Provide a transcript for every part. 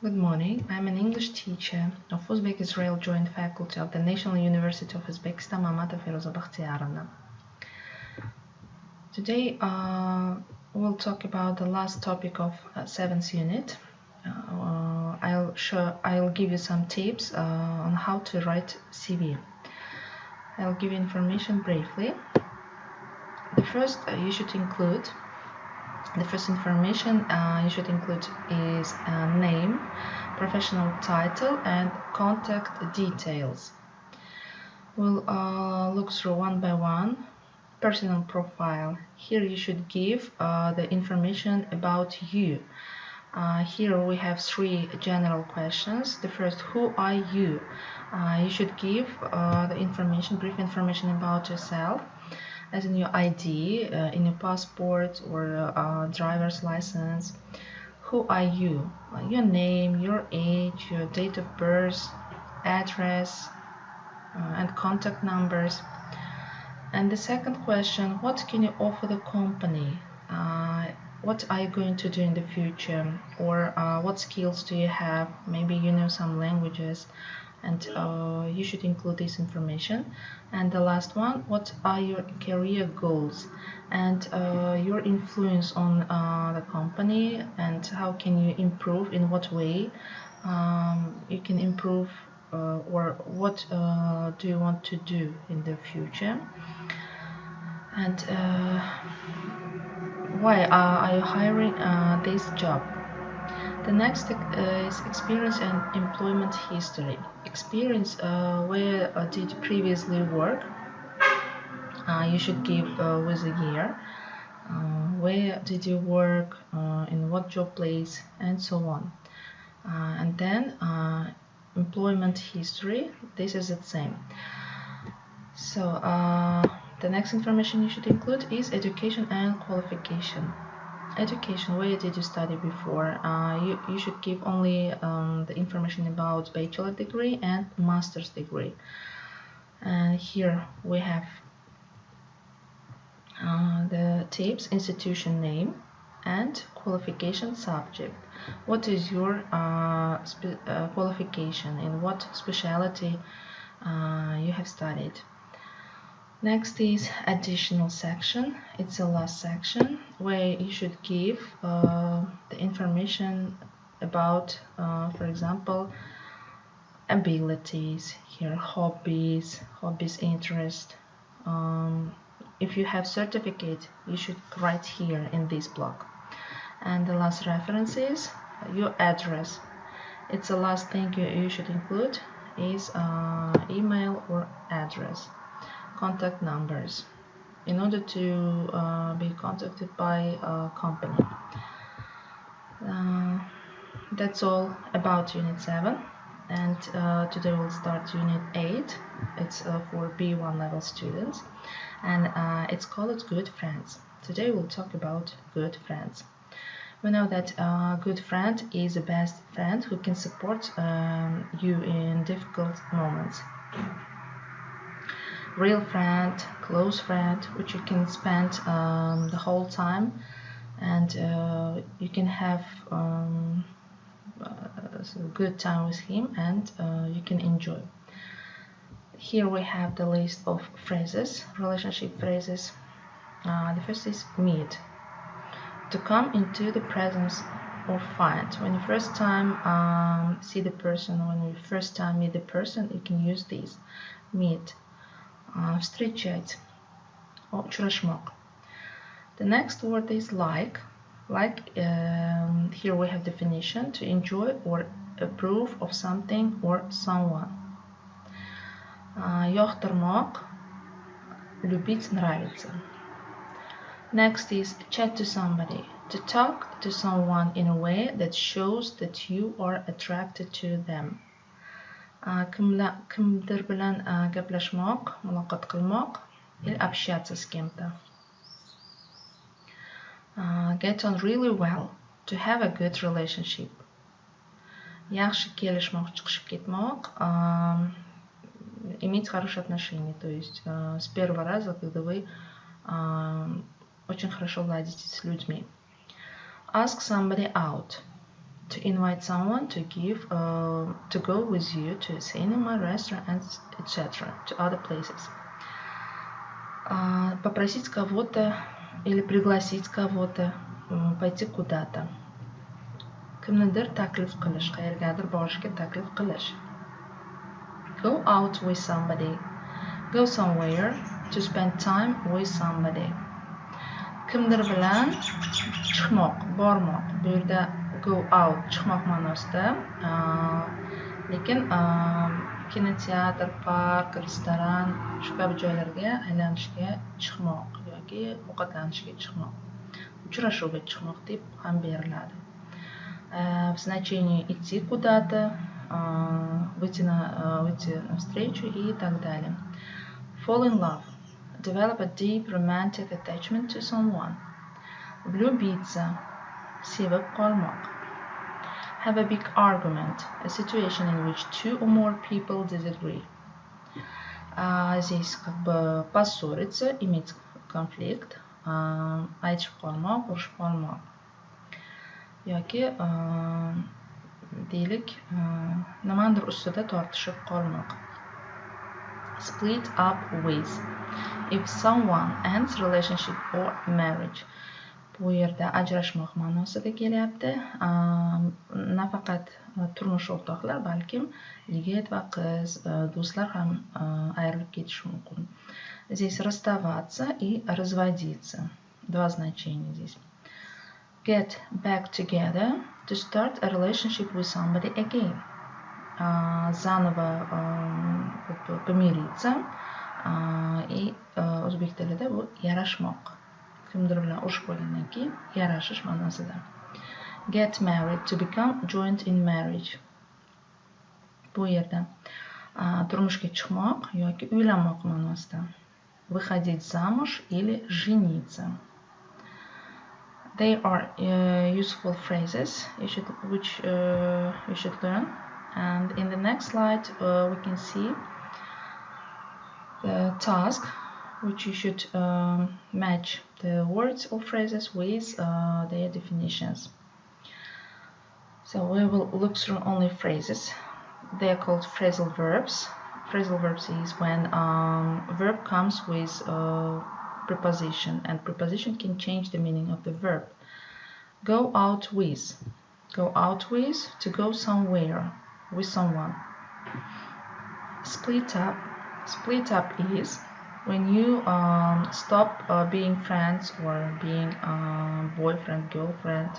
Good morning. I'm an English teacher of Uzbek-Israel Joint Faculty of the National University of Uzbekistan, Mamatova F.B. Today we'll talk about the last topic of 7th unit. I'll give you some tips on how to write CV. I'll give you information briefly. The first information you should include is name, professional title, and contact details. We'll look through one by one. Personal profile. Here you should give the information about you. Here we have 3 general questions. The first, who are you? You should give the information, brief information about yourself, as in your ID, in your passport or driver's license. Who are you? Your name, your age, your date of birth, address, and contact numbers. And the second question, what can you offer the company? What are you going to do in the future? Or what skills do you have? Maybe you know some languages, and you should include this information. And the last one, what are your career goals and your influence on the company, and how can you improve, in what way you can improve, or what do you want to do in the future, and why are you hiring this job. The next is experience and employment history. Experience, where did you previously work? You should give with a year. Where did you work, in what job place, and so on. And then employment history, this is the same. So the next information you should include is education and qualification. Education, where did you study before? You should give only the information about bachelor degree and master's degree. And here we have the tips: institution name and qualification subject. What is your qualification? In what specialty you have studied? Next is additional section. It's the last section where you should give the information about, for example, abilities. Here, hobbies, interest. If you have certificate, you should write here in this block. And the last reference is your address. It's the last thing you should include is email or address. Contact numbers in order to be contacted by a company. That's all about Unit 7, and today we'll start Unit 8. It's for B1 level students, and it's called Good Friends. Today we'll talk about good friends. We know that a good friend is the best friend who can support you in difficult moments. Real friend, close friend, which you can spend the whole time, and you can have a good time with him, and you can enjoy. Here we have the list of phrases, relationship phrases. The first is meet. To come into the presence or find. When you first time see the person, when you first time meet the person, you can use this. Meet. Встречать, очрашмак. The next word is like. Here we have definition: to enjoy or approve of something or someone. Yoqtirmoq, любить, нравится. Next is chat to somebody: to talk to someone in a way that shows that you are attracted to them. Кімдір білән гәпләшмәк, мулақат қылмақ, или общаться с кем-то. Get on really well, to have a good relationship. Яхшы келішмәк, чықшып кетмәк, иметь хорошие отношения, то есть с первого раза, когда вы очень хорошо ладите с людьми. Ask somebody out, to invite someone to go with you to a cinema, restaurant, etc., to other places. Попросить кого-то или пригласить кого-то пойти куда-то. Kimnidir taklif qilish, qayergadir borishga taklif qilish. Go out with somebody. Go somewhere to spend time with somebody. Kimdir bilan chiqmoq, bormoq. Bu yerda go out chiqmoq ma'nosida, lekin kinoteatr, park, restoran shu kabi joylarga aylanishga chiqmoq yoki ovqatlanishga chiqmoq, uchrashuvga chiqmoq deb ham beriladi. В значении идти куда-то, выйти навстречу и так далее. Fall in love. Develop a deep romantic attachment to someone. Влюбиться. Sevib qolmoq. Have a big argument. A situation in which two or more people disagree. Здесь как бы поссориться, иметь конфликт, aytishib qolmoq, urushib qolmoq. Yoki deylik, nimadir ustida tortishib qolmoq. Split up with. If someone ends relationship or marriage. Bu yerda ajrashmoq ma'nosida kelyapti. Nafaqat turmush o'rtoqlar, balkim yigit va qiz, do'stlar ham ayrilib ketishi mumkin. Здесь расставаться и разводиться. Два значения здесь. Get back together, to start a relationship with somebody again. Заново помириться. И o'zbek tilida bu yarashmoq. Kimdir bilan urushib bo'lgandan keyin yarashish ma'nosida. Get married, to become joined in marriage. Bu yerda turmushga chiqmoq yoki uylanmoq ma'nosida. Выходить замуж или жениться. They are useful phrases which you should learn. And in the next slide, we can see the task, which you should match the words or phrases with their definitions. So we will look through only phrases. They are called phrasal verbs. Phrasal verbs is when verb comes with preposition, and preposition can change the meaning of the verb. Go out with. Go out with, to go somewhere with someone. Split up. Split up is when you stop being friends or being boyfriend, girlfriend.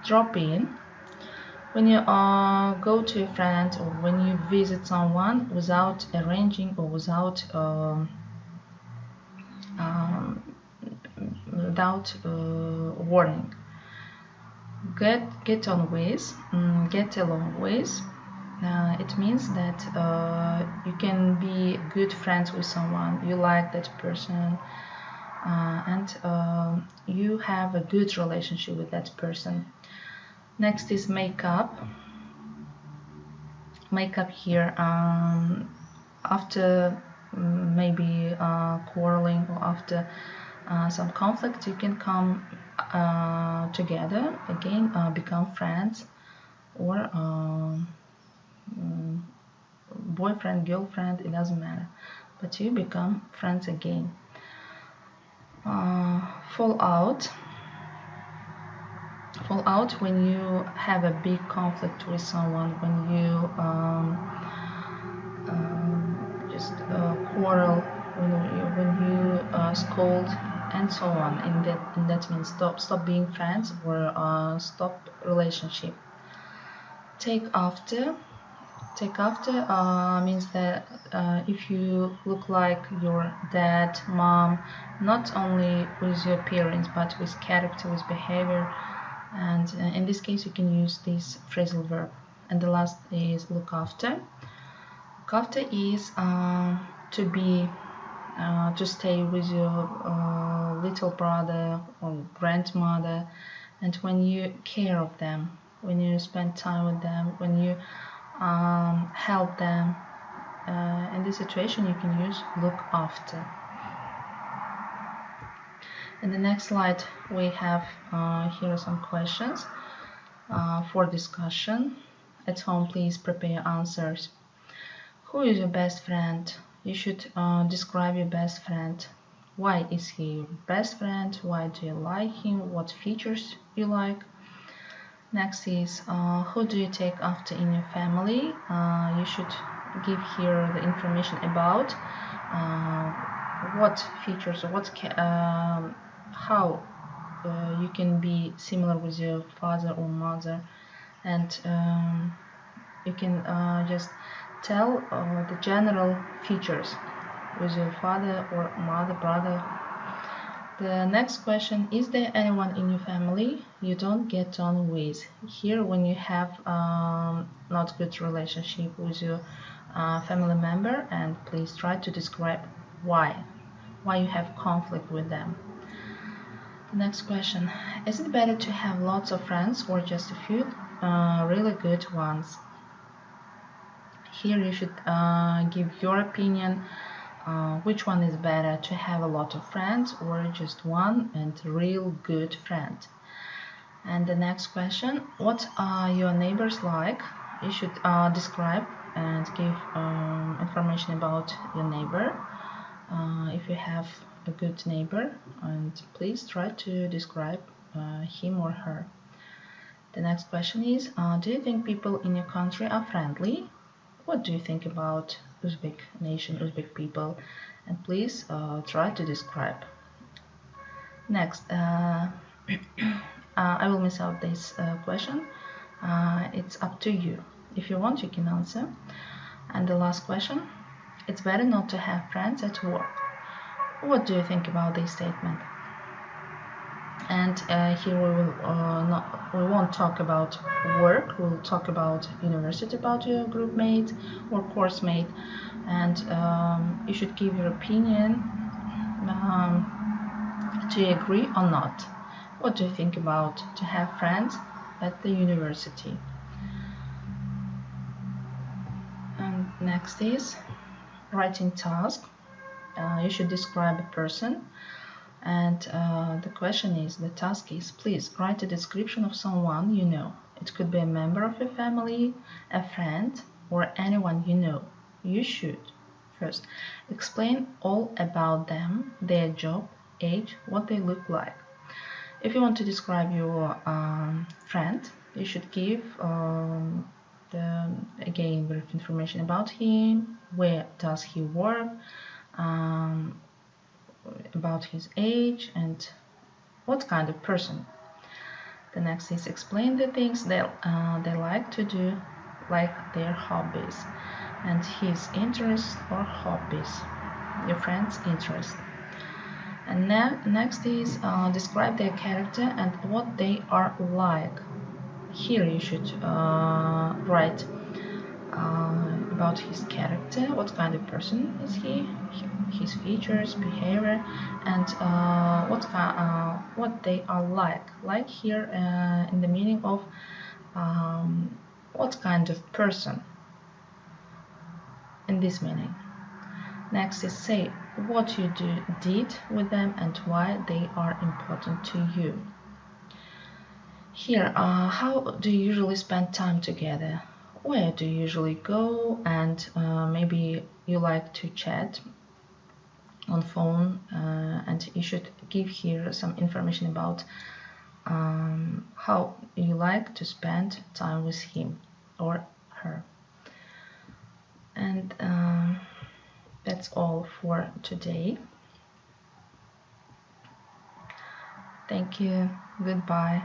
Drop in. When you go to a friend or when you visit someone without arranging or without warning. Get on with, get along with. It means that you can be good friends with someone, you like that person, and you have a good relationship with that person. Next is make up. Make up here after maybe quarreling or after some conflict, you can come together again, become friends, or boyfriend, girlfriend, it doesn't matter, but you become friends again. Fall out. Fall out when you have a big conflict with someone, when you just quarrel, when you scold, and so on. And that means stop being friends or stop relationship. Take after. Take after means that if you look like your dad, mom, not only with your appearance but with character, with behavior, and in this case you can use this phrasal verb. And the last is look after. Look after is to stay with your little brother or grandmother, and when you care of them, when you spend time with them, when you help them, in this situation you can use look after. In the next slide we have here are some questions. for discussion. At home, please prepare answers. Who is your best friend? You should describe your best friend. Why is he your best friend? Why do you like him? What features you like? Next is who do you take after in your family? You should give here the information about what features or how you can be similar with your father or mother, and you can just tell the general features with your father or mother, brother. The next question, is there anyone in your family you don't get on with? Here, when you have not good relationship with your family member, and please try to describe why you have conflict with them. The next question, is it better to have lots of friends or just a few really good ones? Here you should give your opinion. Which one is better, to have a lot of friends or just one and real good friend? And the next question, what are your neighbors like? You should describe and give information about your neighbor, if you have a good neighbor, and please try to describe him or her. The next question is, do you think people in your country are friendly? What do you think about Uzbek nation, Uzbek people? And please try to describe. Next, I will miss out this question. It's up to you. If you want, you can answer. And the last question, it's better not to have friends at work. What do you think about this statement? And here we won't talk about work. We'll talk about university, about your group mate or course mate, and you should give your opinion. Do you agree or not? What do you think about to have friends at the university? And next is writing task. You should describe a person. And the question is, the task is, please write a description of someone you know. It could be a member of your family, a friend, or anyone you know. You should first explain all about them, their job, age, what they look like. If you want to describe your friend, you should give again brief information about him, where does he work, about his age, and what kind of person. The next is explain the things they like to do, like their hobbies, and his interests or hobbies, your friend's interest. And next is describe their character and what they are like. Here you should write about his character, what kind of person is he, his features, behavior, and what they are like here in the meaning of what kind of person, in this meaning. Next is say what you did with them and why they are important to you. Here, how do you usually spend time together? Where do you usually go? And maybe you like to chat on phone, and you should give here some information about how you like to spend time with him or her. And that's all for today. Thank you. Goodbye.